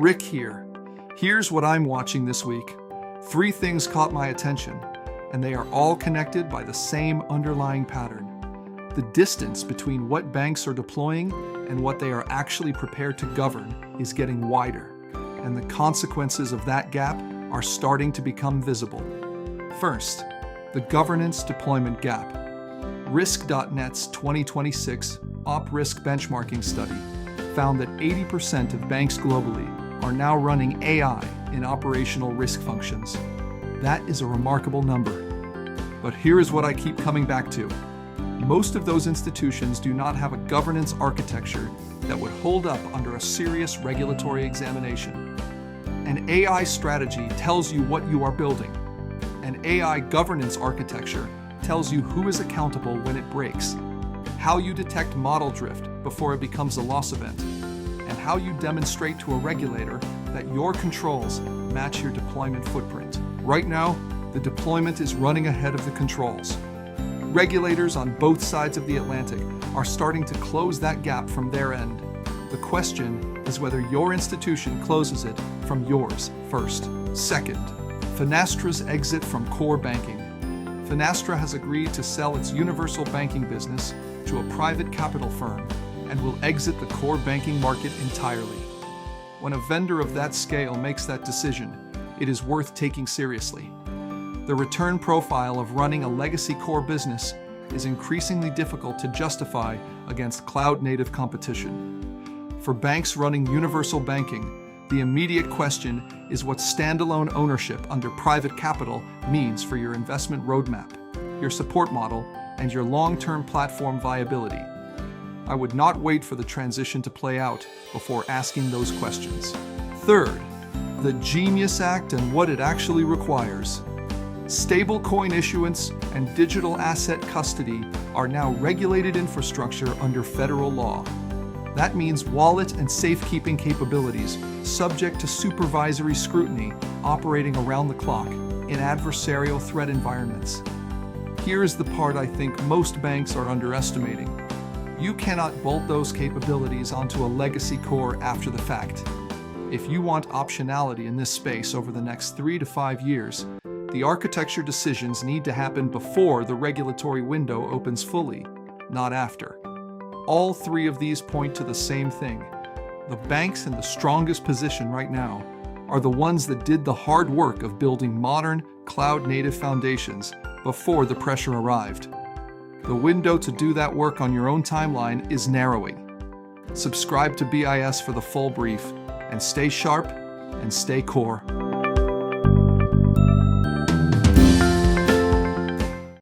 Rick here. Here's what I'm watching this week. 3 things caught my attention, and they are all connected by the same underlying pattern. The distance between what banks are deploying and what they are actually prepared to govern is getting wider, and the consequences of that gap are starting to become visible. First, the governance deployment gap. Risk.net's 2026 Op Risk benchmarking study found that 80% of banks globally are now running AI in operational risk functions. That is a remarkable number. But here is what I keep coming back to. Most of those institutions do not have a governance architecture that would hold up under a serious regulatory examination. An AI strategy tells you what you are building. An AI governance architecture tells you who is accountable when it breaks, how you detect model drift before it becomes a loss event, and how you demonstrate to a regulator that your controls match your deployment footprint. Right now, the deployment is running ahead of the controls. Regulators on both sides of the Atlantic are starting to close that gap from their end. The question is whether your institution closes it from yours first. Second, Finastra's exit from core banking. Finastra has agreed to sell its universal banking business to a private capital firm and will exit the core banking market entirely. When a vendor of that scale makes that decision, it is worth taking seriously. The return profile of running a legacy core business is increasingly difficult to justify against cloud-native competition. For banks running universal banking, the immediate question is what standalone ownership under private capital means for your investment roadmap, your support model, and your long-term platform viability. I would not wait for the transition to play out before asking those questions. Third, the Genius Act and what it actually requires. Stablecoin issuance and digital asset custody are now regulated infrastructure under federal law. That means wallet and safekeeping capabilities subject to supervisory scrutiny operating around the clock in adversarial threat environments. Here is the part I think most banks are underestimating. You cannot bolt those capabilities onto a legacy core after the fact. If you want optionality in this space over the next 3 to 5 years, the architecture decisions need to happen before the regulatory window opens fully, not after. All 3 of these point to the same thing. The banks in the strongest position right now are the ones that did the hard work of building modern, cloud-native foundations before the pressure arrived. The window to do that work on your own timeline is narrowing. Subscribe to BIS for the full brief, and stay sharp and stay core.